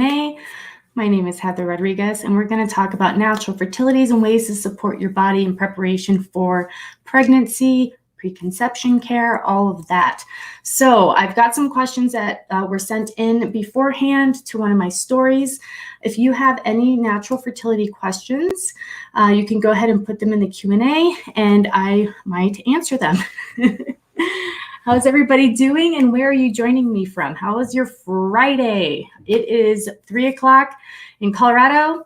Q&A. My name is Heather Rodriguez, and we're going to talk about natural fertilities and ways to support your body in preparation for pregnancy, preconception care, all of that. So I've got some questions that were sent in beforehand to one of my stories. If you have any natural fertility questions, you can go ahead and put them in the Q&A, and I might answer them. How's everybody doing, and where are you joining me from? How was your Friday? It is 3 o'clock in Colorado,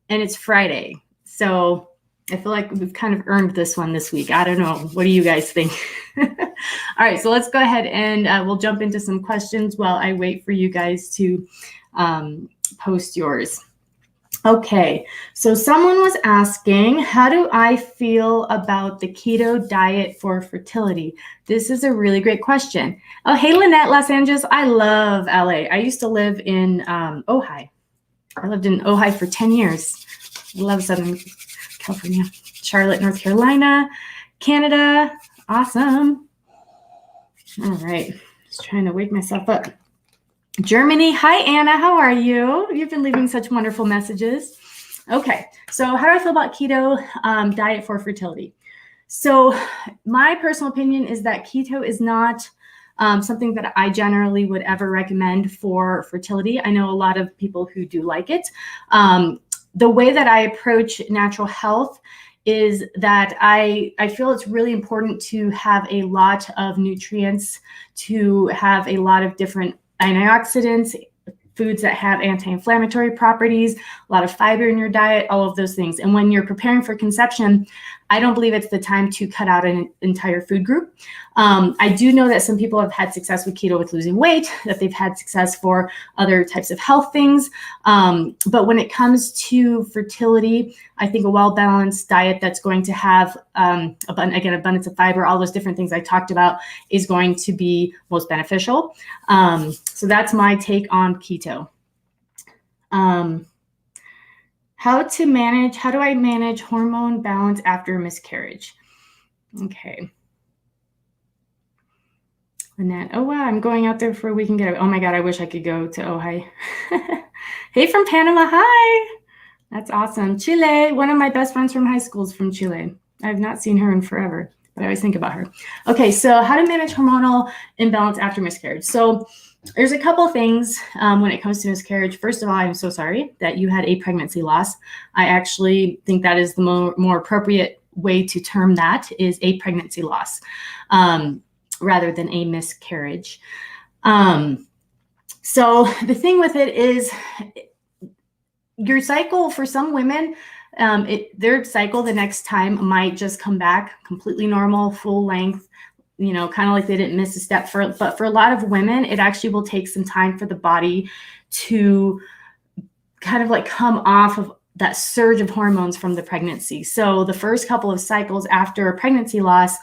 and it's Friday. So I feel like we've kind of earned this one this week. I don't know. What do you guys think? All right, so let's go ahead and we'll jump into some questions while I wait for you guys to post yours. Okay, so someone was asking, how do I feel about the keto diet for fertility? This is a really great question. Oh, hey, Lynette, Los Angeles. I love LA. I used to live in Ojai. I lived in Ojai for 10 years. I love Southern California. Charlotte, North Carolina, Canada. Awesome. All right, just trying to wake myself up. Germany. Hi, Anna. How are you? You've been leaving such wonderful messages. Okay, so how do I feel about keto diet for fertility? So my personal opinion is that keto is not something that I generally would ever recommend for fertility. I know a lot of people who do like it. The way that I approach natural health is that I feel it's really important to have a lot of nutrients, to have a lot of different antioxidants, foods that have anti-inflammatory properties, a lot of fiber in your diet, all of those things. And when you're preparing for conception, I don't believe it's the time to cut out an entire food group. I do know that some people have had success with keto with losing weight, that they've had success for other types of health things. But when it comes to fertility, I think a well-balanced diet that's going to have, abundance of fiber, all those different things I talked about is going to be most beneficial. So that's my take on keto. How do I manage hormone balance after a miscarriage? Okay. Annette, oh wow, I'm going out there for a week and get it. Oh my God, I wish I could go to Ojai. Hey, from Panama, hi. That's awesome. Chile, one of my best friends from high school is from Chile. I've not seen her in forever, but I always think about her. Okay, so how to manage hormonal imbalance after miscarriage. So there's a couple things when it comes to miscarriage. First of all, I'm so sorry that you had a pregnancy loss. I actually think that is the more appropriate way to term that, is a pregnancy loss rather than a miscarriage. So the thing with it is your cycle for some women, their cycle the next time might just come back completely normal, full length, you know, kind of like they didn't miss a step. But for a lot of women, it actually will take some time for the body to kind of like come off of that surge of hormones from the pregnancy. So the first couple of cycles after a pregnancy loss,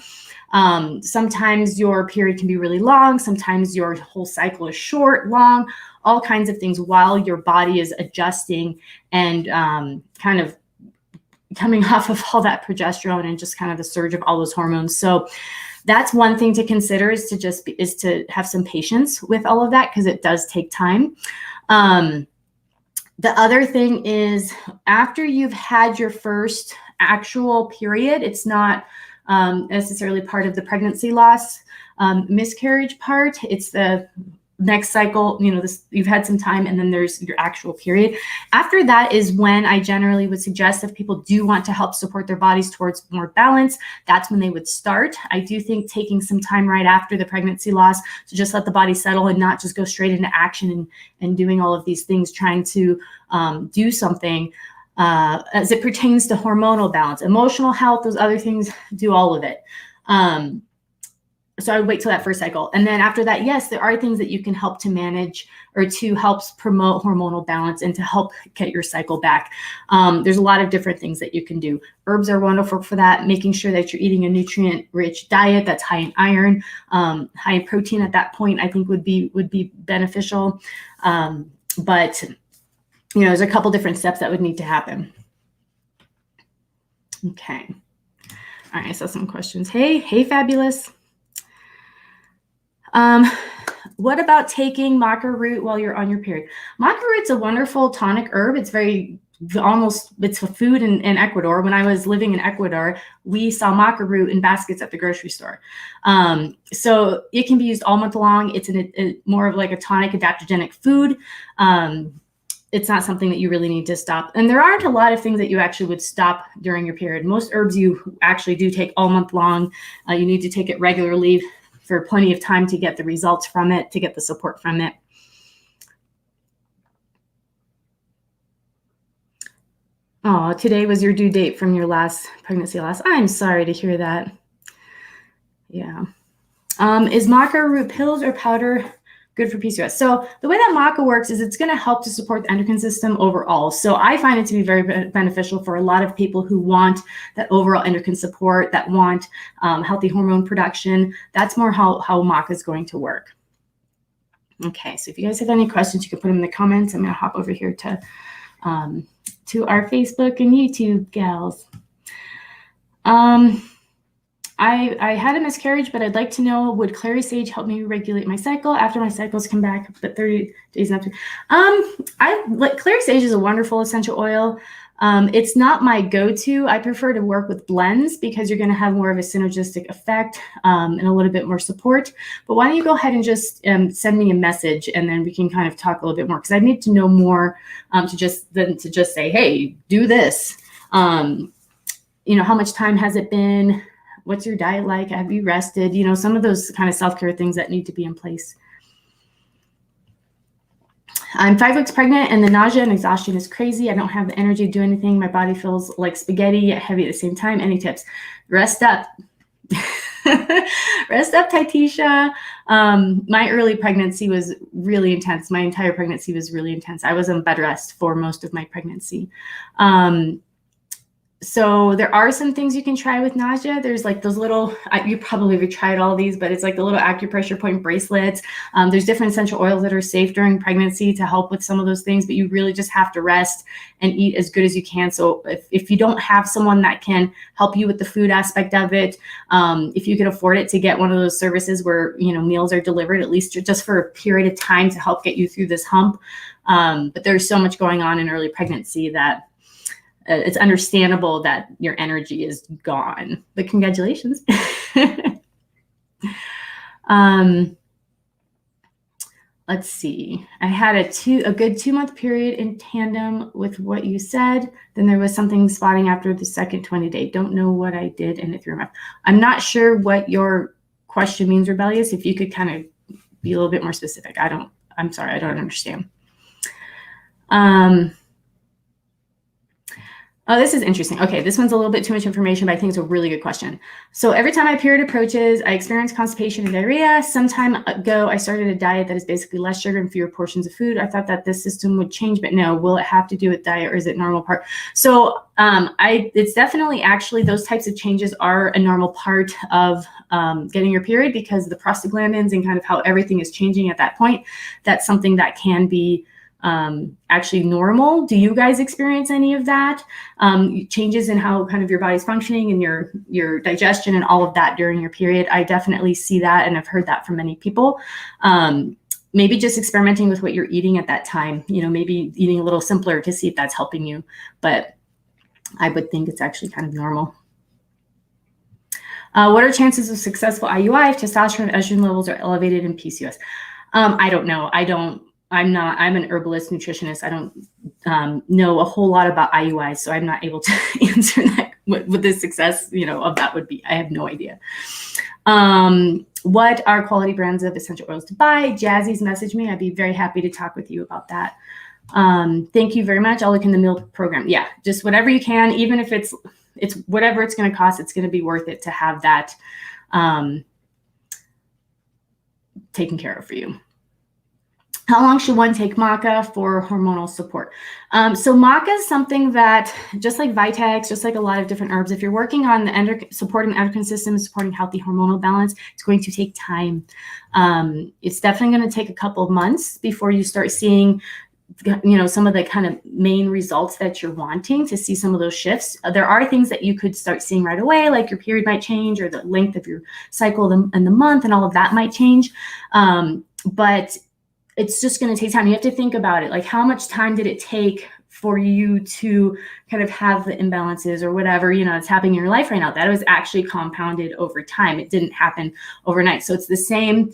sometimes your period can be really long. Sometimes your whole cycle is short, long, all kinds of things while your body is adjusting and kind of coming off of all that progesterone and just kind of the surge of all those hormones. So that's one thing to consider, is to have some patience with all of that, because it does take time. The other thing is, after you've had your first actual period, it's not necessarily part of the pregnancy loss miscarriage part. It's the next cycle, you know, you've had some time, and then there's your actual period. After that is when I generally would suggest, if people do want to help support their bodies towards more balance, that's when they would start. I do think taking some time right after the pregnancy loss to just let the body settle and not just go straight into action and doing all of these things, trying to do something as it pertains to hormonal balance, emotional health, those other things, do all of it. So I would wait till that first cycle. And then after that, yes, there are things that you can help to manage or to help promote hormonal balance and to help get your cycle back. There's a lot of different things that you can do. Herbs are wonderful for that. Making sure that you're eating a nutrient-rich diet that's high in iron, high in protein at that point, I think would be beneficial. But you know, there's a couple different steps that would need to happen. Okay. All right, I saw some questions. Hey, fabulous. What about taking maca root while you're on your period? Maca root's a wonderful tonic herb. It's it's a food in Ecuador. When I was living in Ecuador, we saw maca root in baskets at the grocery store. So it can be used all month long. It's more of like a tonic adaptogenic food. It's not something that you really need to stop. And there aren't a lot of things that you actually would stop during your period. Most herbs you actually do take all month long. You need to take it regularly for plenty of time to get the results from it, to get the support from it. Oh, today was your due date from your last pregnancy loss. I'm sorry to hear that. Yeah. Is maca root pills or powder good for PCOS? So the way that maca works is it's going to help to support the endocrine system overall. So I find it to be very beneficial for a lot of people who want that overall endocrine support, that want healthy hormone production. That's more how maca is going to work. Okay, so if you guys have any questions, you can put them in the comments. I'm going to hop over here to our Facebook and YouTube gals. I had a miscarriage, but I'd like to know, would clary sage help me regulate my cycle after my cycles come back, but 30 days after? Clary sage is a wonderful essential oil. It's not my go-to. I prefer to work with blends because you're going to have more of a synergistic effect and a little bit more support. But why don't you go ahead and just send me a message, and then we can kind of talk a little bit more, because I need to know more to just say, hey, do this. How much time has it been? What's your diet like? Have you rested? Some of those kind of self-care things that need to be in place. I'm 5 weeks pregnant and the nausea and exhaustion is crazy. I don't have the energy to do anything. My body feels like spaghetti yet heavy at the same time. Any tips? Rest up. Rest up, Titisha. My early pregnancy was really intense. My entire pregnancy was really intense. I was on bed rest for most of my pregnancy. So there are some things you can try with nausea. There's like those little, you probably have tried all these, but it's like the little acupressure point bracelets. There's different essential oils that are safe during pregnancy to help with some of those things, but you really just have to rest and eat as good as you can. So if you don't have someone that can help you with the food aspect of it, if you can afford it, to get one of those services where, meals are delivered, at least just for a period of time to help get you through this hump. But there's so much going on in early pregnancy that it's understandable that your energy is gone, but congratulations. Let's see. I had a good 2-month period in tandem with what you said. Then there was something spotting after the second 20-day. Don't know what I did and it threw me off. I'm not sure what your question means, Rebellious. If you could kind of be a little bit more specific. I'm sorry, I don't understand. Oh, this is interesting. Okay, this one's a little bit too much information, but I think it's a really good question. So every time my period approaches, I experience constipation and diarrhea. Some time ago, I started a diet that is basically less sugar and fewer portions of food. I thought that this system would change, but no. Will it have to do with diet, or is it normal part? So it's definitely, actually, those types of changes are a normal part of getting your period, because the prostaglandins and kind of how everything is changing at that point, that's something that can be actually normal. Do you guys experience any of that? Changes in how kind of your body's functioning and your digestion and all of that during your period? I definitely see that, and I've heard that from many people. Maybe just experimenting with what you're eating at that time, maybe eating a little simpler to see if that's helping you, but I would think it's actually kind of normal. What are chances of successful IUI if testosterone and estrogen levels are elevated in PCOS? I don't know. I'm an herbalist nutritionist. I don't know a whole lot about IUIs, so I'm not able to answer that. What the success, of that would be. I have no idea. What are quality brands of essential oils to buy? Jazzy's message me. I'd be very happy to talk with you about that. Thank you very much. I'll look in the meal program. Yeah, just whatever you can, even if it's whatever it's going to cost, it's going to be worth it to have that taken care of for you. How long should one take maca for hormonal support? So maca is something that, just like vitex, just like a lot of different herbs, if you're working on supporting the endocrine system, supporting healthy hormonal balance, it's going to take time. It's definitely going to take a couple of months before you start seeing some of the kind of main results that you're wanting to see, some of those shifts. There are things that you could start seeing right away, like your period might change, or the length of your cycle and the month and all of that might change. but it's just going to take time. You have to think about it. Like, how much time did it take for you to kind of have the imbalances or whatever, that's happening in your life right now? That was actually compounded over time. It didn't happen overnight. So it's the same.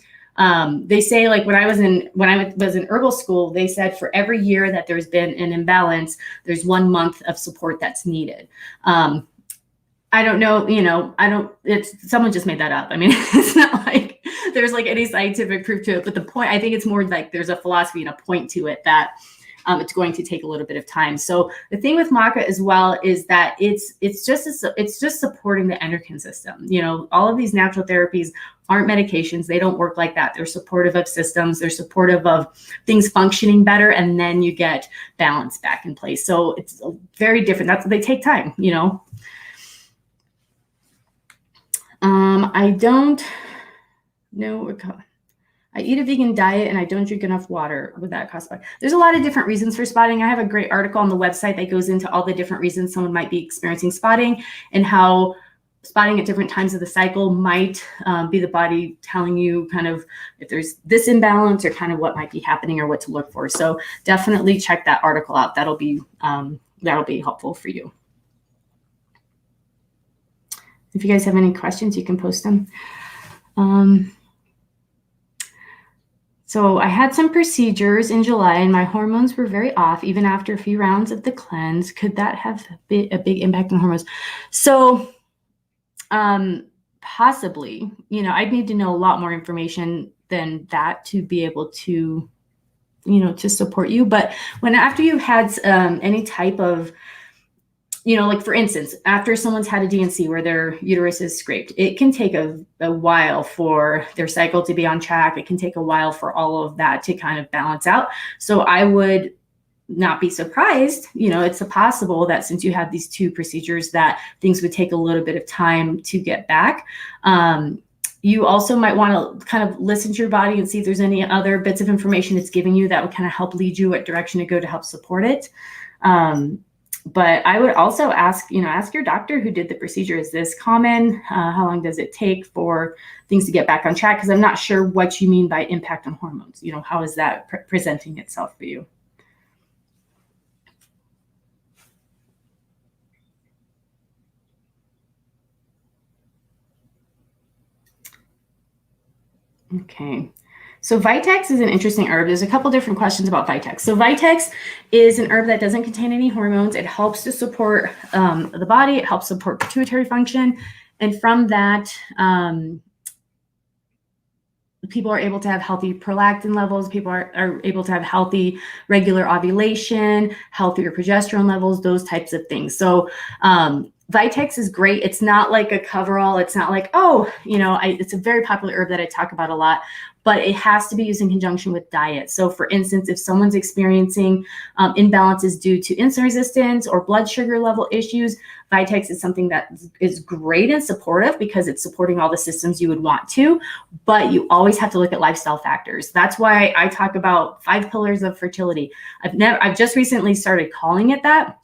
They say, like, when I was in herbal school, they said for every year that there's been an imbalance, there's 1 month of support that's needed. I don't know, someone just made that up. I mean, it's not like there's like any scientific proof to it, but the point, I think it's more like there's a philosophy and a point to it that it's going to take a little bit of time. So the thing with Maca as well is that it's just supporting the endocrine system. All of these natural therapies aren't medications. They don't work like that. They're supportive of systems. They're supportive of things functioning better, and then you get balance back in place. So it's very different. They take time. I don't know. I eat a vegan diet and I don't drink enough water. Would that cause spotting? There's a lot of different reasons for spotting. I have a great article on the website that goes into all the different reasons someone might be experiencing spotting, and how spotting at different times of the cycle might be the body telling you kind of if there's this imbalance or kind of what might be happening or what to look for. So definitely check that article out. That'll be helpful for you. If you guys have any questions, you can post them. So I had some procedures in July and my hormones were very off, even after a few rounds of the cleanse. Could that have a big impact on hormones? So possibly, I'd need to know a lot more information than that to be able to, to support you. But after you've had any type of, like for instance, after someone's had a D&C where their uterus is scraped, it can take a while for their cycle to be on track. It can take a while for all of that to kind of balance out. So I would not be surprised, it's possible that since you had these 2 procedures that things would take a little bit of time to get back. You also might want to kind of listen to your body and see if there's any other bits of information it's giving you that would kind of help lead you what direction to go to help support it. But I would also ask your doctor who did the procedure, is this common? How long does it take for things to get back on track? Because I'm not sure what you mean by impact on hormones. How is that presenting itself for you? Okay. So vitex is an interesting herb. There's a couple different questions about vitex. So vitex is an herb that doesn't contain any hormones. It helps to support the body. It helps support pituitary function. And from that, people are able to have healthy prolactin levels. People are able to have healthy regular ovulation, healthier progesterone levels, those types of things. So vitex is great. It's not like a coverall. It's not like, it's a very popular herb that I talk about a lot, but it has to be used in conjunction with diet. So for instance, if someone's experiencing imbalances due to insulin resistance or blood sugar level issues, vitex is something that is great and supportive because it's supporting all the systems you would want to, but you always have to look at lifestyle factors. That's why I talk about 5 pillars of fertility. I've just recently started calling it that,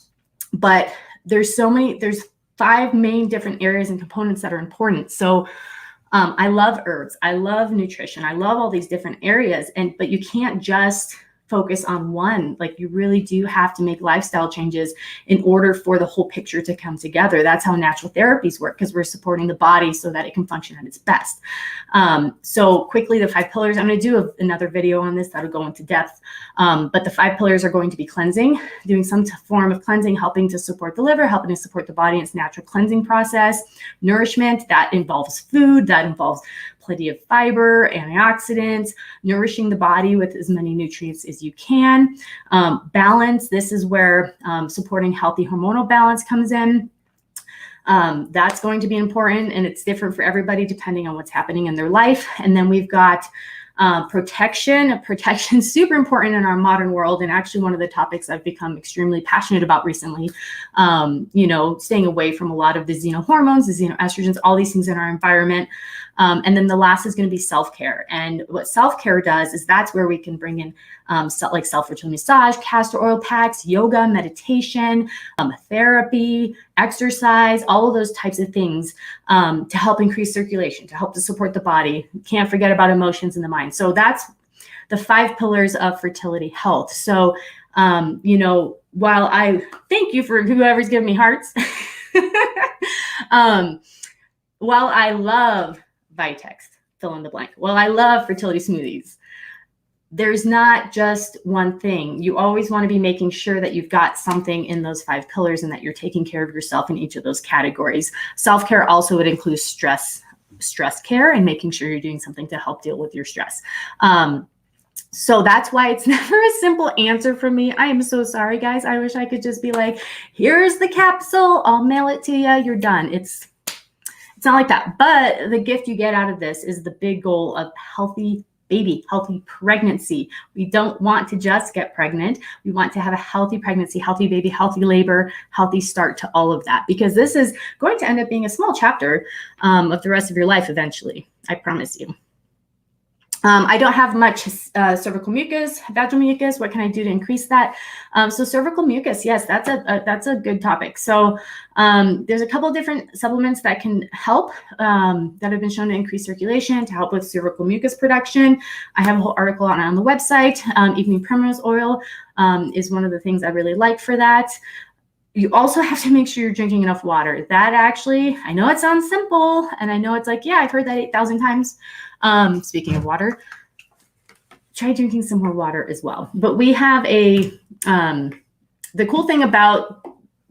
but there's 5 main different areas and components that are important. So I love herbs. I love nutrition. I love all these different areas. But you can't just focus on one. Like, you really do have to make lifestyle changes in order for the whole picture to come together. That's how natural therapies work, because we're supporting the body so that it can function at its best. So quickly, the 5 pillars, I'm going to do another video on this that'll go into depth. But the 5 pillars are going to be cleansing, doing some form of cleansing, helping to support the liver, helping to support the body in its natural cleansing process. Nourishment, that involves food, that involves plenty of fiber, antioxidants, nourishing the body with as many nutrients as you can. Balance, this is where supporting healthy hormonal balance comes in. That's going to be important, and it's different for everybody depending on what's happening in their life. And then we've got protection. Protection is super important in our modern world, and actually one of the topics I've become extremely passionate about recently. Staying away from a lot of the xenohormones, the xenoestrogens, all these things in our environment. And then the last is going to be self-care. And what self-care does is that's where we can bring in like self-fertility massage, castor oil packs, yoga, meditation, therapy, exercise, all of those types of things to help increase circulation, to help to support the body. Can't forget about emotions in the mind. So that's the 5 pillars of fertility health. So, while I thank you for whoever's giving me hearts, while I love vitex, fill in the blank, while I love fertility smoothies, there's not just one thing. You always want to be making sure that you've got something in those 5 pillars and that you're taking care of yourself in each of those categories. Self-care also would include stress care and making sure you're doing something to help deal with your stress. So that's why it's never a simple answer for me. I am so sorry, guys. I wish I could just be like, here's the capsule, I'll mail it to you, you're done. It's not like that. But the gift you get out of this is the big goal of healthy baby, healthy pregnancy. We don't want to just get pregnant. We want to have a healthy pregnancy, healthy baby, healthy labor, healthy start to all of that, because this is going to end up being a small chapter of the rest of your life eventually. I promise you. I don't have much cervical mucus, vaginal mucus. What can I do to increase that? So cervical mucus, yes, that's a good topic. So there's a couple of different supplements that can help that have been shown to increase circulation, to help with cervical mucus production. I have a whole article on the website. Evening primrose oil is one of the things I really like for that. You also have to make sure you're drinking enough water. That actually, I know it sounds simple, and I know it's like, yeah, I've heard that 8,000 times. Speaking of water, try drinking some more water as well. But we have the cool thing about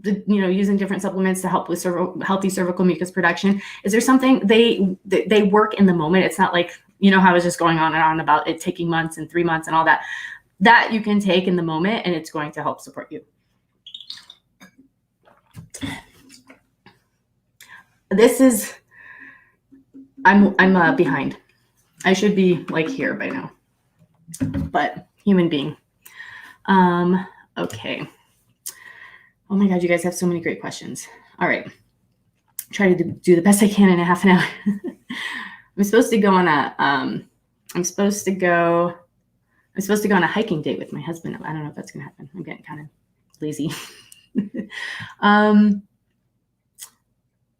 using different supplements to help with healthy cervical mucus production is there's something they work in the moment. It's not like, how I was just going on and on about it taking months and 3 months and all that you can take in the moment, and it's going to help support you. This is, I'm behind. I should be like here by now, but human being. Okay. Oh my God, you guys have so many great questions. All right. Try to do the best I can in a half an hour. I'm supposed to go on a hiking date with my husband. I don't know if that's going to happen. I'm getting kind of lazy.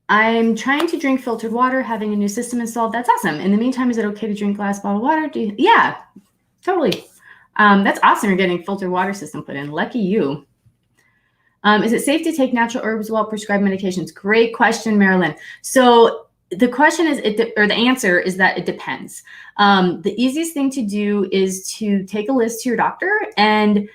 I'm trying to drink filtered water, having a new system installed. That's awesome. In the meantime, is it okay to drink glass bottled water? Yeah, totally. That's awesome. You're getting filtered water system put in. Lucky you. Is it safe to take natural herbs while prescribed medications? Great question, Marilyn. So the question is, the answer is that it depends. The easiest thing to do is to take a list to your doctor and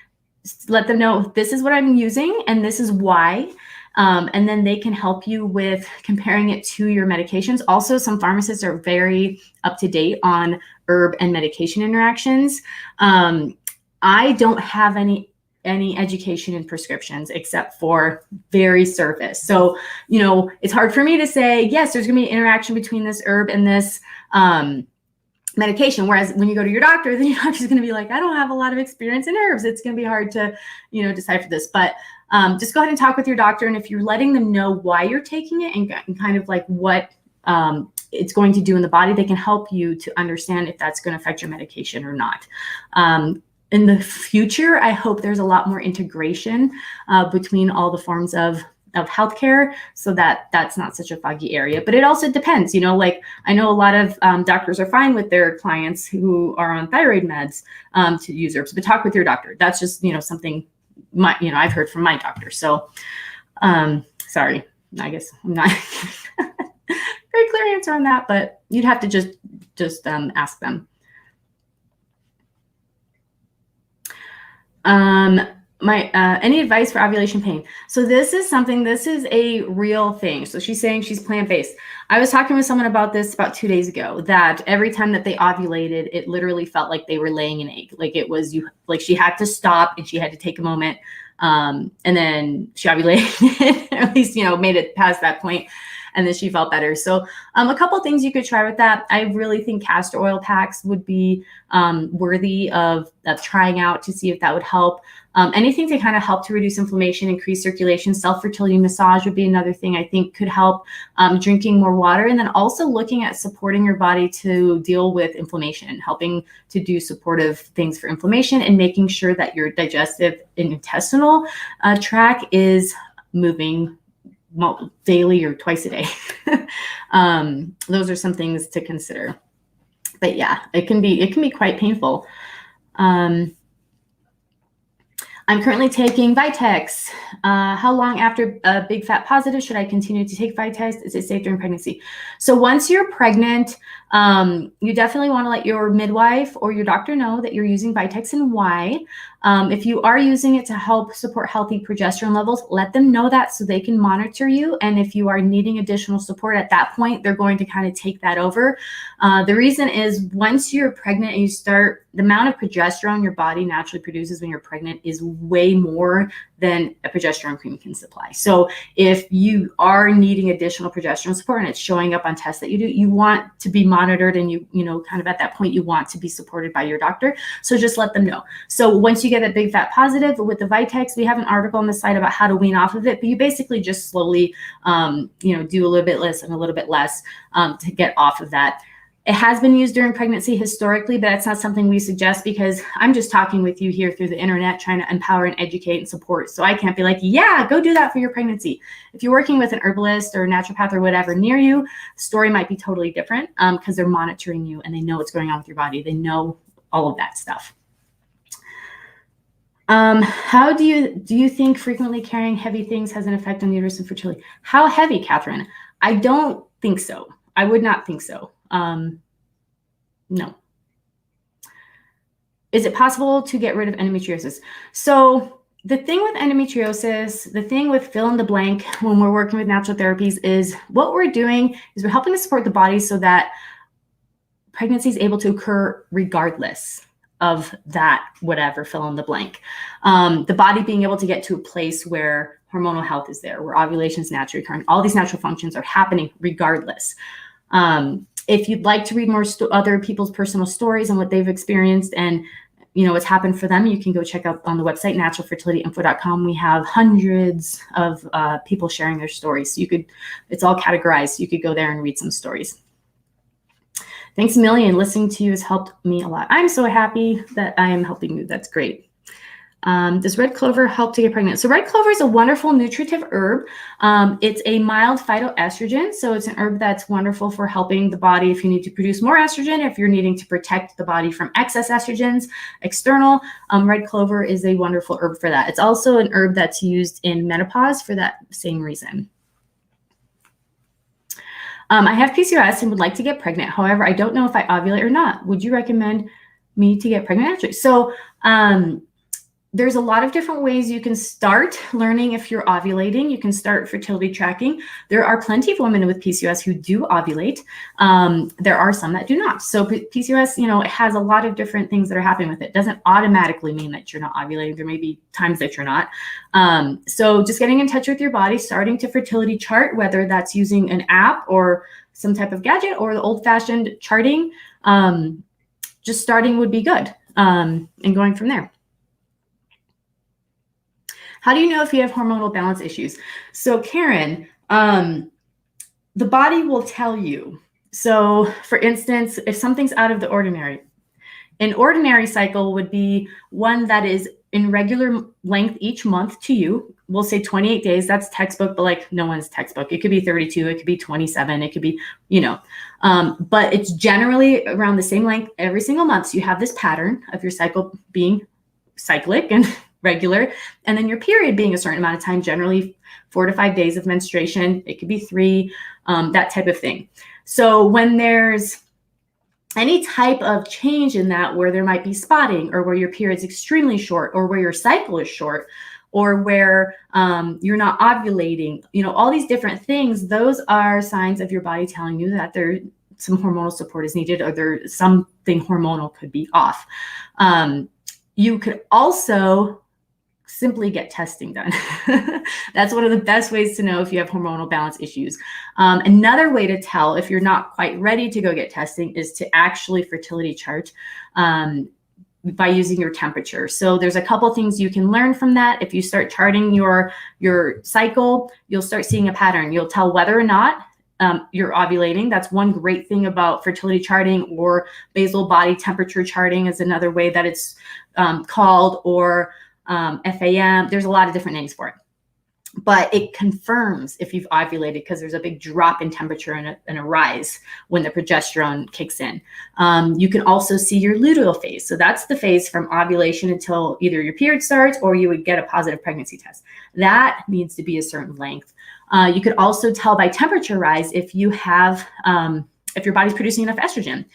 let them know, this is what I'm using and this is why. And then they can help you with comparing it to your medications. Also, some pharmacists are very up to date on herb and medication interactions. I don't have any education in prescriptions except for very surface. So, it's hard for me to say, yes, there's going to be an interaction between this herb and this medication. Whereas when you go to your doctor, then your doctor's going to be like, I don't have a lot of experience in herbs. It's going to be hard to, decipher this. But just go ahead and talk with your doctor. And if you're letting them know why you're taking it and kind of like what it's going to do in the body, they can help you to understand if that's going to affect your medication or not. In the future, I hope there's a lot more integration between all the forms of healthcare, so that that's not such a foggy area. But it also depends, like I know a lot of doctors are fine with their clients who are on thyroid meds to use herbs, but talk with your doctor. That's just, something I've heard from my doctor. So sorry, I guess I'm not very clear answer on that, but you'd have to just ask them. Any advice for ovulation pain? So this is a real thing. So she's saying she's plant-based. I was talking with someone about this about 2 days ago, that every time that they ovulated, it literally felt like they were laying an egg. Like it was she had to stop and she had to take a moment. And then she ovulated, at least, made it past that point. And then she felt better. So a couple things you could try with that. I really think castor oil packs would be worthy of trying out to see if that would help. Anything to kind of help to reduce inflammation, increase circulation. Self-fertility massage would be another thing I think could help. Drinking more water, and then also looking at supporting your body to deal with inflammation, helping to do supportive things for inflammation, and making sure that your digestive and intestinal tract is moving daily or twice a day. Those are some things to consider. But yeah, it can be quite painful. I'm currently taking Vitex. How long after a big fat positive should I continue to take Vitex? Is it safe during pregnancy? So once you're pregnant, you definitely want to let your midwife or your doctor know that you're using Vitex and why. If you are using it to help support healthy progesterone levels, let them know that so they can monitor you. And if you are needing additional support at that point, they're going to kind of take that over. The reason is once you're pregnant and you start, the amount of progesterone your body naturally produces when you're pregnant is way more than a progesterone cream can supply. So if you are needing additional progesterone support and it's showing up on tests that you do, you want to be monitored, and you know, kind of at that point, you want to be supported by your doctor. So just let them know. So once you get that big fat positive with the Vitex, we have an article on the site about how to wean off of it, but you basically just slowly, you know, do a little bit less and a little bit less to get off of that. It has been used during pregnancy historically, but that's not something we suggest because I'm just talking with you here through the internet, trying to empower and educate and support. So I can't be like, yeah, go do that for your pregnancy. If you're working with an herbalist or a naturopath or whatever near you, the story might be totally different because they're monitoring you and they know what's going on with your body. They know all of that stuff. How do you think frequently carrying heavy things has an effect on uterus and fertility? How heavy, Catherine? I don't think so. I would not think so. No. Is it possible to get rid of endometriosis? So the thing with endometriosis, the thing with fill in the blank when we're working with natural therapies is what we're doing is we're helping to support the body so that pregnancy is able to occur regardless of that, whatever, fill in the blank. The body being able to get to a place where hormonal health is there, where ovulation is naturally occurring. All these natural functions are happening regardless. If you'd like to read more other people's personal stories and what they've experienced and you know what's happened for them, you can go check out on the website naturalfertilityinfo.com. We have hundreds of people sharing their stories. So it's all categorized. You could go there and read some stories. Thanks a million. Listening to you has helped me a lot. I'm so happy that I am helping you. That's great. Does red clover help to get pregnant? So red clover is a wonderful nutritive herb. It's a mild phytoestrogen. So it's an herb that's wonderful for helping the body if you need to produce more estrogen, if you're needing to protect the body from excess estrogens, external. Red clover is a wonderful herb for that. It's also an herb that's used in menopause for that same reason. I have PCOS and would like to get pregnant. However, I don't know if I ovulate or not. Would you recommend me to get pregnant naturally? So there's a lot of different ways you can start learning if you're ovulating. You can start fertility tracking. There are plenty of women with PCOS who do ovulate. There are some that do not. So PCOS, you know, it has a lot of different things that are happening with it. It doesn't automatically mean that you're not ovulating. There may be times that you're not. So just getting in touch with your body, starting to fertility chart, whether that's using an app or some type of gadget or the old-fashioned charting, just starting would be good, and going from there. How do you know if you have hormonal balance issues? So Karen, the body will tell you. So for instance, if something's out of the ordinary, an ordinary cycle would be one that is in regular length each month to you. We'll say 28 days, that's textbook, but like no one's textbook. It could be 32, it could be 27, it could be, you know, but it's generally around the same length every single month. So you have this pattern of your cycle being cyclic and regular, and then your period being a certain amount of time, generally 4 to 5 days of menstruation. It could be 3, that type of thing. So when there's any type of change in that, where there might be spotting, or where your period's extremely short, or where your cycle is short, or where you're not ovulating, you know, all these different things, those are signs of your body telling you that there some hormonal support is needed, or there's something hormonal could be off. You could also simply get testing done. That's one of the best ways to know if you have hormonal balance issues. Another way to tell if you're not quite ready to go get testing is to actually fertility chart by using your temperature. So there's a couple things you can learn from that. If you start charting your cycle, you'll start seeing a pattern. You'll tell whether or not you're ovulating. That's one great thing about fertility charting, or basal body temperature charting is another way that it's called, or FAM. There's a lot of different names for it. but it confirms if you've ovulated because there's a big drop in temperature and a rise when the progesterone kicks in. You can also see your luteal phase. So that's the phase from ovulation until either your period starts or you would get a positive pregnancy test. That needs to be a certain length. You could also tell by temperature rise if you have, if your body's producing enough estrogen.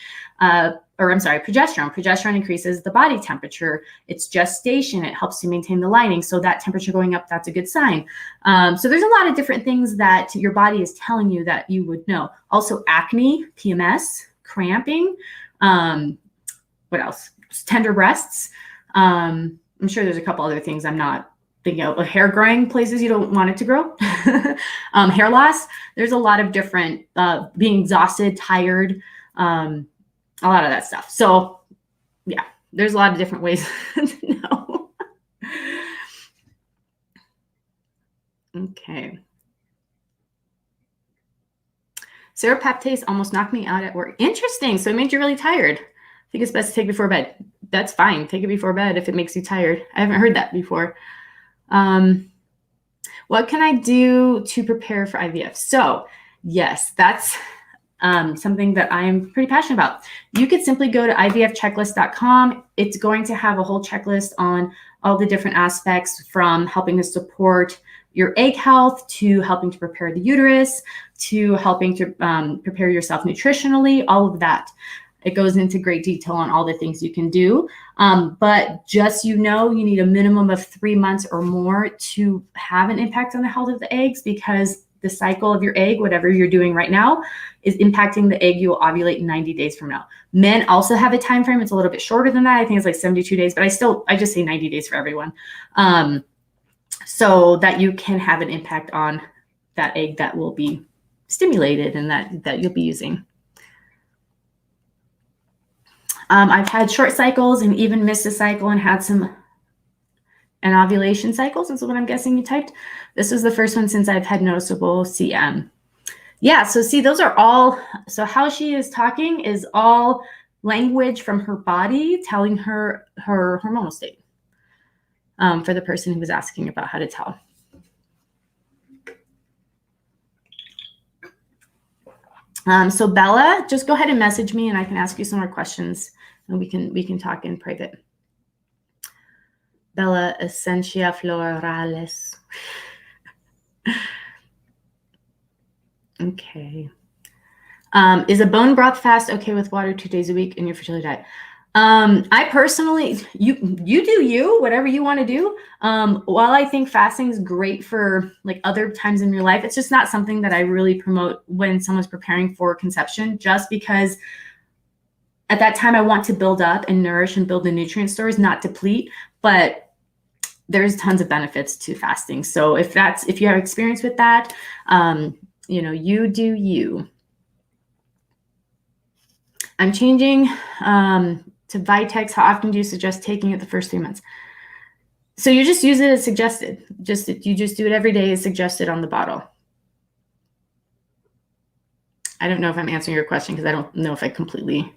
Progesterone. Progesterone increases the body temperature. It's gestation. It helps to maintain the lining. So that temperature going up, that's a good sign. So there's a lot of different things that your body is telling you that you would know. Also acne, PMS, cramping. What else? Tender breasts. I'm sure there's a couple other things I'm not thinking of. Hair growing places you don't want it to grow. Hair loss. There's a lot of different, being exhausted, tired, a lot of that stuff. So yeah, there's a lot of different ways to know. Okay. Serapeptase almost knocked me out at work. Interesting. So it made you really tired. I think it's best to take it before bed. That's fine. Take it before bed if it makes you tired. I haven't heard that before. What can I do to prepare for IVF? So yes, that's something that I'm pretty passionate about. You could simply go to ivfchecklist.com. It's going to have a whole checklist on all the different aspects from helping to support your egg health to helping to prepare the uterus to helping to prepare yourself nutritionally, all of that. It goes into great detail on all the things you can do. But just, you need a minimum of 3 months or more to have an impact on the health of the eggs, because the cycle of your egg, whatever you're doing right now, is impacting the egg you will ovulate 90 days from now. Men also have a time frame. It's a little bit shorter than that. I think it's like 72 days, but I just say 90 days for everyone. So that you can have an impact on that egg that will be stimulated and that you'll be using. I've had short cycles and even missed a cycle and had an ovulation cycles. That's what I'm guessing you typed. This was the first one since I've had noticeable CM. Yeah, so see, those are all, so how she is talking is all language from her body telling her hormonal state, for the person who was asking about how to tell. So Bella, just go ahead and message me and I can ask you some more questions and we can talk in private. Bella Essentia Florales. Okay. Is a bone broth fast okay with water 2 days a week in your fertility diet? I personally, you do you, whatever you want to do. While I think fasting is great for like other times in your life, it's just not something that I really promote when someone's preparing for conception, just because at that time I want to build up and nourish and build the nutrient stores, not deplete, but there's tons of benefits to fasting. So if you have experience with that, you do you. I'm changing to Vitex. How often do you suggest taking it the first 3 months? So you just use it as suggested. You just do it every day as suggested on the bottle. I don't know if I'm answering your question because I don't know if I completely.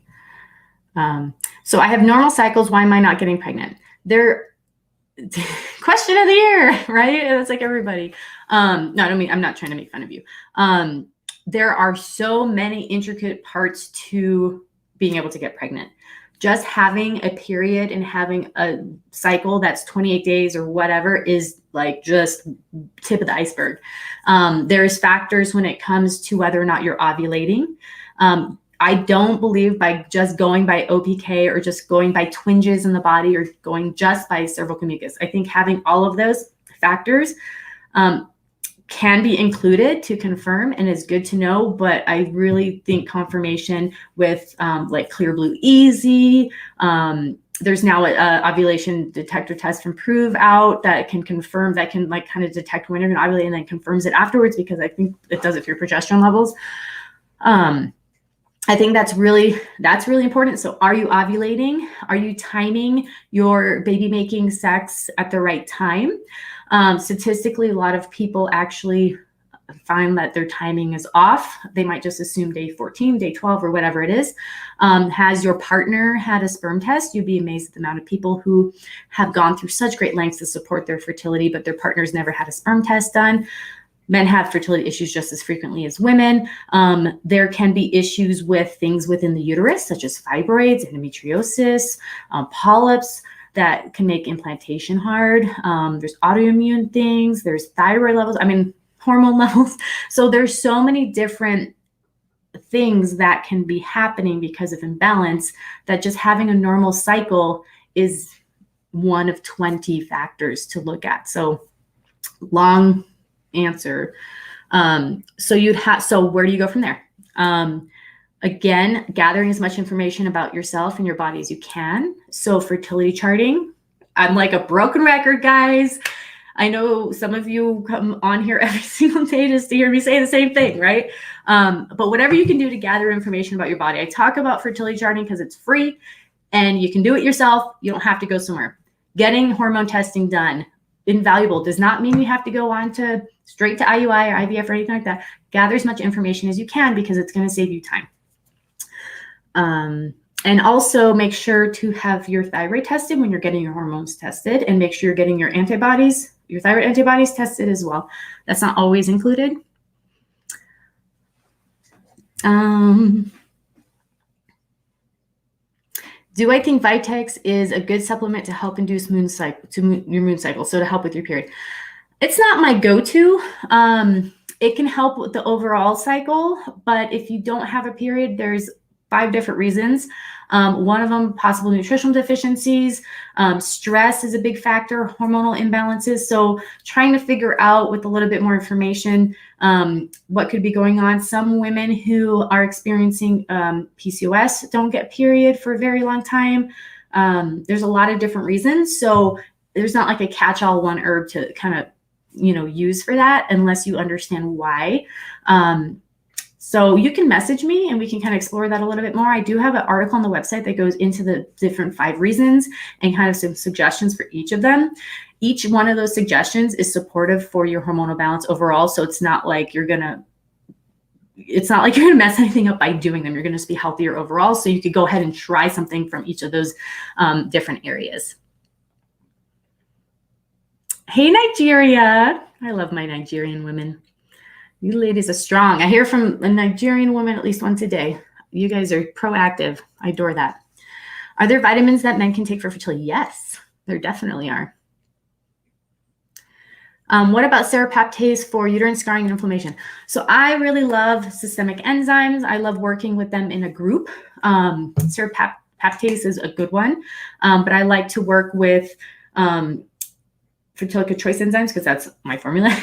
So I have normal cycles. Why am I not getting pregnant? Question of the year, right? It's like everybody. No, I'm not trying to make fun of you. There are so many intricate parts to being able to get pregnant. Just having a period and having a cycle that's 28 days or whatever is like just tip of the iceberg. There's factors when it comes to whether or not you're ovulating. I don't believe by just going by OPK or just going by twinges in the body or going just by cervical mucus. I think having all of those factors can be included to confirm and is good to know, but I really think confirmation with like Clear Blue Easy. There's now an ovulation detector test from Prove out that can confirm, that can like kind of detect when you're going to ovulate and then confirms it afterwards, because I think it does it for your progesterone levels. I think that's really important. So are you ovulating? Are you timing your baby making sex at the right time? Statistically, a lot of people actually find that their timing is off, they might just assume day 14, day 12, or whatever it is. Has your partner had a sperm test? You'd be amazed at the amount of people who have gone through such great lengths to support their fertility, but their partner's never had a sperm test done. Men have fertility issues just as frequently as women. There can be issues with things within the uterus, such as fibroids, endometriosis, polyps, that can make implantation hard. There's autoimmune things, there's thyroid levels, hormone levels. So there's so many different things that can be happening because of imbalance, that just having a normal cycle is one of 20 factors to look at. So long answer. So where do you go from there? Again, gathering as much information about yourself and your body as you can. So fertility charting, I'm like a broken record, guys. I know some of you come on here every single day just to hear me say the same thing, right? But whatever you can do to gather information about your body. I talk about fertility charting because it's free and you can do it yourself. You don't have to go somewhere. Getting hormone testing done, invaluable. Does not mean you have to go on to straight to IUI or IVF or anything like that. Gather as much information as you can because it's going to save you time. And also make sure to have your thyroid tested when you're getting your hormones tested, and make sure you're getting your antibodies, your thyroid antibodies tested as well. That's not always included. Do I think Vitex is a good supplement to help induce your moon cycle? So to help with your period. It's not my go-to. It can help with the overall cycle, but if you don't have a period, there's 5 different reasons. One of them, possible nutritional deficiencies. Stress is a big factor, hormonal imbalances. So trying to figure out with a little bit more information what could be going on. Some women who are experiencing PCOS don't get period for a very long time. There's a lot of different reasons. So there's not like a catch-all one herb to kind of, use for that unless you understand why. So you can message me and we can kind of explore that a little bit more. I do have an article on the website that goes into the different 5 reasons and kind of some suggestions for each of them. Each one of those suggestions is supportive for your hormonal balance overall. So it's not like you're going to mess anything up by doing them. You're going to just be healthier overall. So you could go ahead and try something from each of those different areas. Hey, Nigeria. I love my Nigerian women. You ladies are strong. I hear from a Nigerian woman at least once a day. You guys are proactive. I adore that. Are there vitamins that men can take for fertility? Yes, there definitely are. What about serapeptase for uterine scarring and inflammation? So I really love systemic enzymes. I love working with them in a group. Serapeptase is a good one, but I like to work with fertility choice enzymes because that's my formula,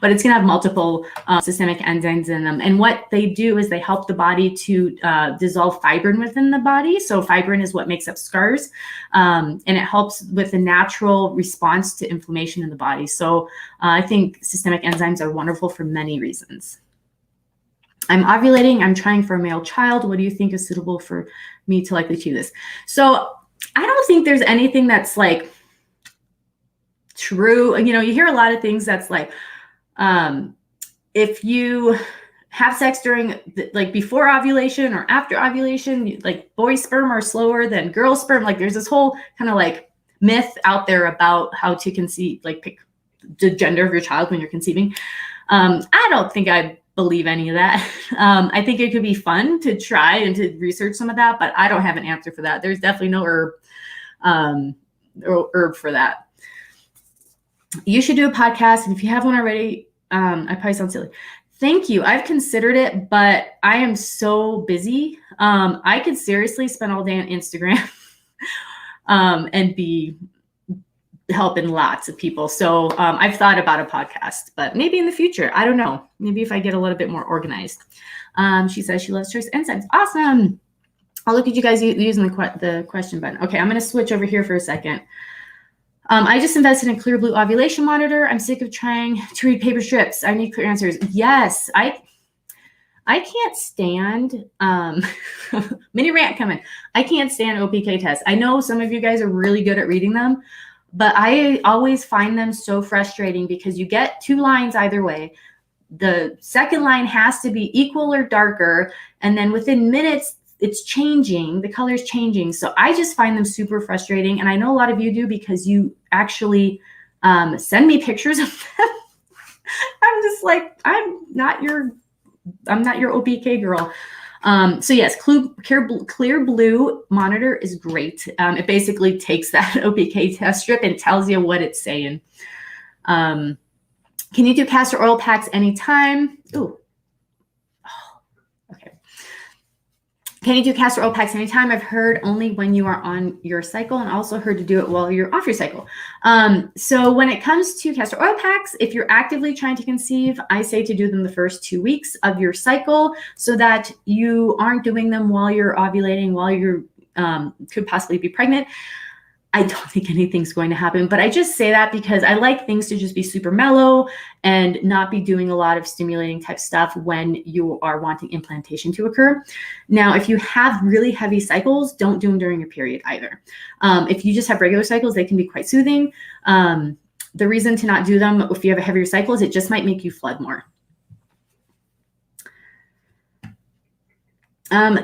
but it's going to have multiple systemic enzymes in them. And what they do is they help the body to dissolve fibrin within the body. So fibrin is what makes up scars, and it helps with the natural response to inflammation in the body. So I think systemic enzymes are wonderful for many reasons. I'm ovulating. I'm trying for a male child. What do you think is suitable for me to likely achieve this? So I don't think there's anything that's like true. You hear a lot of things that's like, if you have sex during before ovulation or after ovulation, like boy sperm are slower than girl sperm. Like there's this whole kind of like myth out there about how to conceive, like pick the gender of your child when you're conceiving. I don't think I believe any of that. I think it could be fun to try and to research some of that, but I don't have an answer for that. There's definitely no herb for that. You should do a podcast. And if you have one already, I probably sound silly. Thank you. I've considered it, but I am so busy. I could seriously spend all day on Instagram and be helping lots of people. So I've thought about a podcast, but maybe in the future, I don't know. Maybe if I get a little bit more organized. She says she loves choice enzymes. Awesome. I'll look at you guys using the question button. Okay, I'm going to switch over here for a second. I just invested in Clear Blue ovulation monitor. I'm sick of trying to read paper strips. I need clear answers. Yes, I can't stand mini rant coming. I can't stand OPK tests. I know some of you guys are really good at reading them, but I always find them so frustrating because you get 2 lines either way. the second line has to be equal or darker. And then within minutes, it's changing, the color's changing. So I just find them super frustrating. And I know a lot of you do because you actually send me pictures of them. I'm just like, I'm not your OPK girl. So yes, clear blue monitor is great. It basically takes that OPK test strip and tells you what it's saying. Can you do castor oil packs anytime? Ooh. Okay. Can you do castor oil packs anytime? I've heard only when you are on your cycle, and also heard to do it while you're off your cycle. So when it comes to castor oil packs, if you're actively trying to conceive, I say to do them the first 2 weeks of your cycle so that you aren't doing them while you're ovulating, while you could possibly be pregnant. I don't think anything's going to happen, but I just say that because I like things to just be super mellow and not be doing a lot of stimulating type stuff when you are wanting implantation to occur. Now, if you have really heavy cycles, don't do them during your period either. If you just have regular cycles, they can be quite soothing. The reason to not do them if you have a heavier cycle is it just might make you flood more.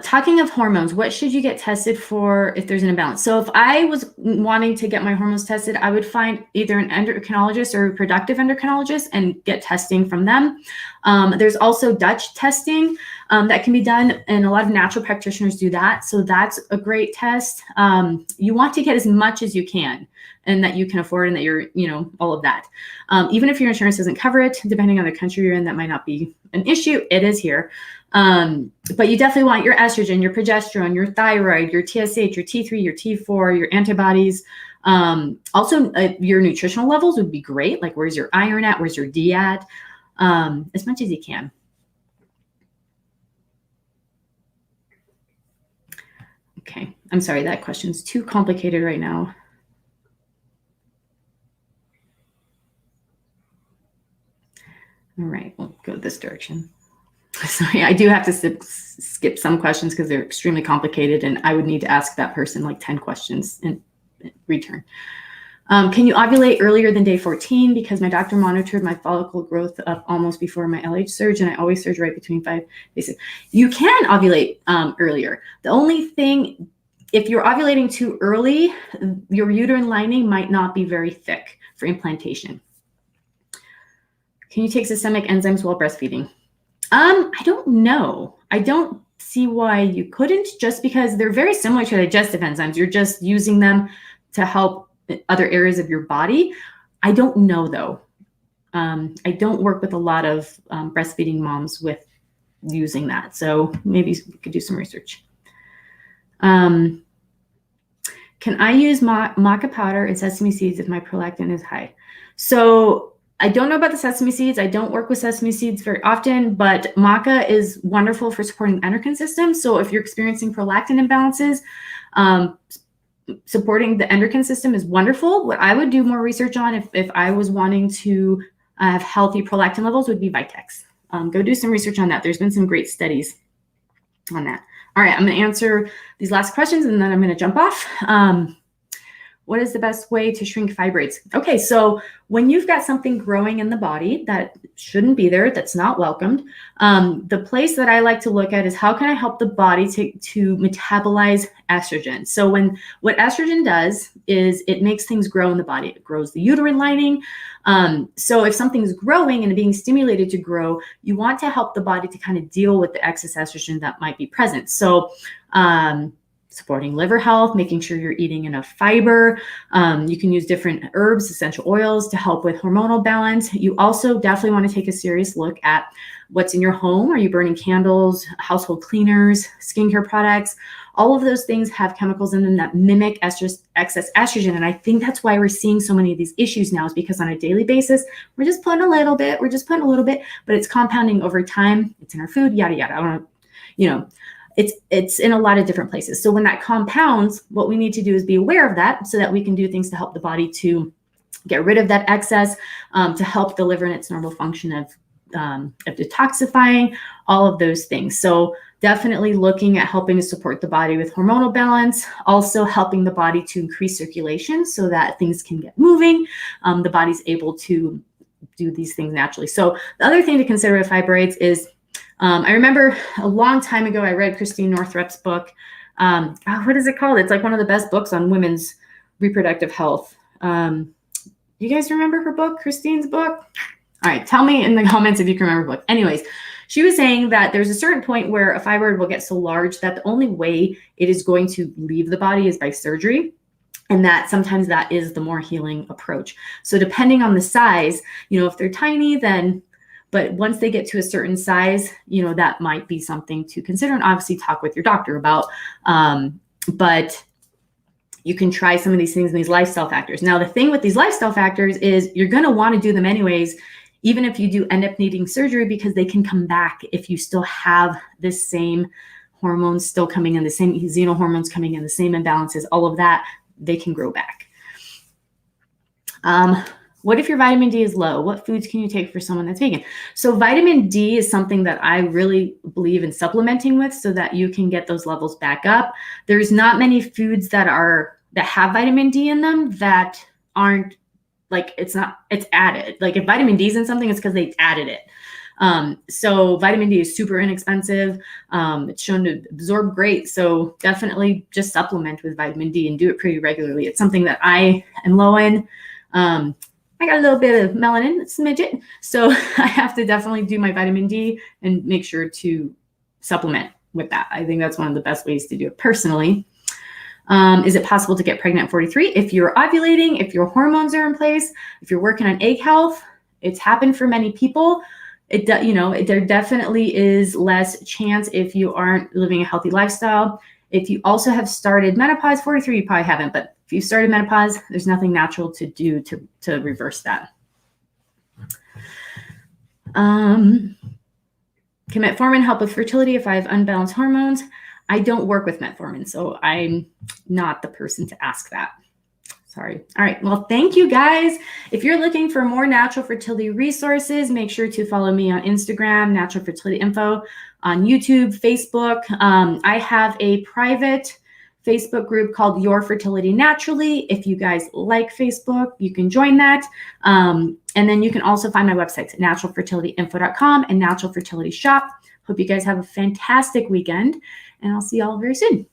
Talking of hormones, what should you get tested for if there's an imbalance? So if I was wanting to get my hormones tested, I would find either an endocrinologist or a reproductive endocrinologist and get testing from them. There's also Dutch testing that can be done, and a lot of natural practitioners do that. So that's a great test. You want to get as much as you can and that you can afford and that you're, all of that. Even if your insurance doesn't cover it, depending on the country you're in, that might not be an issue. It is here. But you definitely want your estrogen, your progesterone, your thyroid, your TSH, your T3, your T4, your antibodies. Also, your nutritional levels would be great. Like, where's your iron at? Where's your D at? As much as you can. Okay. I'm sorry. That question's too complicated right now. All right. We'll go this direction. Sorry, I do have to skip some questions because they're extremely complicated, and I would need to ask that person like 10 questions in return. Can you ovulate earlier than day 14? Because my doctor monitored my follicle growth up almost before my LH surge, and I always surge right between 5 days. You can ovulate earlier. The only thing, if you're ovulating too early, your uterine lining might not be very thick for implantation. Can you take systemic enzymes while breastfeeding? I don't know. I don't see why you couldn't, just because they're very similar to digestive enzymes. You're just using them to help other areas of your body. I don't know, though. I don't work with a lot of breastfeeding moms with using that. So maybe we could do some research. Can I use maca powder and sesame seeds if my prolactin is high? So I don't know about the sesame seeds. I don't work with sesame seeds very often, but maca is wonderful for supporting the endocrine system. So if you're experiencing prolactin imbalances, supporting the endocrine system is wonderful. What I would do more research on if I was wanting to have healthy prolactin levels would be vitex. Go do some research on that. There's been some great studies on that. All right, I'm going to answer these last questions and then I'm going to jump off. What is the best way to shrink fibroids? Okay, so when you've got something growing in the body that shouldn't be there, that's not welcomed, the place that I like to look at is how can I help the body to metabolize estrogen? So what estrogen does is it makes things grow in the body. It grows the uterine lining. So if something's growing and being stimulated to grow, you want to help the body to kind of deal with the excess estrogen that might be present. So supporting liver health, making sure you're eating enough fiber. You can use different herbs, essential oils to help with hormonal balance. You also definitely want to take a serious look at what's in your home. Are you burning candles, household cleaners, skincare products? All of those things have chemicals in them that mimic excess estrogen. And I think that's why we're seeing so many of these issues now, is because on a daily basis, we're just putting a little bit, but it's compounding over time. It's in our food, yada, yada. I don't know, it's in a lot of different places. So when that compounds, what we need to do is be aware of that so that we can do things to help the body to get rid of that excess, to help the liver in its normal function of detoxifying, all of those things. So definitely looking at helping to support the body with hormonal balance, also helping the body to increase circulation so that things can get moving. The body's able to do these things naturally. So the other thing to consider with fibroids is, I remember a long time ago, I read Christine Northrup's book. What is it called? It's like one of the best books on women's reproductive health. You guys remember her book, Christine's book? All right, tell me in the comments if you can remember the book. Anyways, she was saying that there's a certain point where a fibroid will get so large that the only way it is going to leave the body is by surgery. And that sometimes that is the more healing approach. So depending on the size, if they're tiny, then, but once they get to a certain size, that might be something to consider, and obviously talk with your doctor about. But you can try some of these things and these lifestyle factors. Now, the thing with these lifestyle factors is you're going to want to do them anyways, even if you do end up needing surgery, because they can come back if you still have the same hormones still coming in, the same xenohormones coming in, the same imbalances, all of that, they can grow back. What if your vitamin D is low? What foods can you take for someone that's vegan? So vitamin D is something that I really believe in supplementing with so that you can get those levels back up. There's not many foods that have vitamin D in them that aren't it's added. Like if vitamin D is in something, it's because they added it. So vitamin D is super inexpensive. It's shown to absorb great. So definitely just supplement with vitamin D and do it pretty regularly. It's something that I am low in. I got a little bit of melanin, smidget. So I have to definitely do my vitamin D and make sure to supplement with that. I think that's one of the best ways to do it personally. Is it possible to get pregnant at 43? If you're ovulating, if your hormones are in place, if you're working on egg health, it's happened for many people. There definitely is less chance if you aren't living a healthy lifestyle. If you also have started menopause, 43, you probably haven't, but if you started menopause, there's nothing natural to do to reverse that. Can metformin help with fertility if I have unbalanced hormones? I don't work with metformin, so I'm not the person to ask that. Sorry. All right. Well, thank you guys. If you're looking for more natural fertility resources, make sure to follow me on Instagram, Natural Fertility Info, on YouTube, Facebook. I have a private Facebook group called Your Fertility Naturally. If you guys like Facebook, you can join that. And then you can also find my websites at naturalfertilityinfo.com and Natural Fertility Shop. Hope you guys have a fantastic weekend, and I'll see y'all very soon.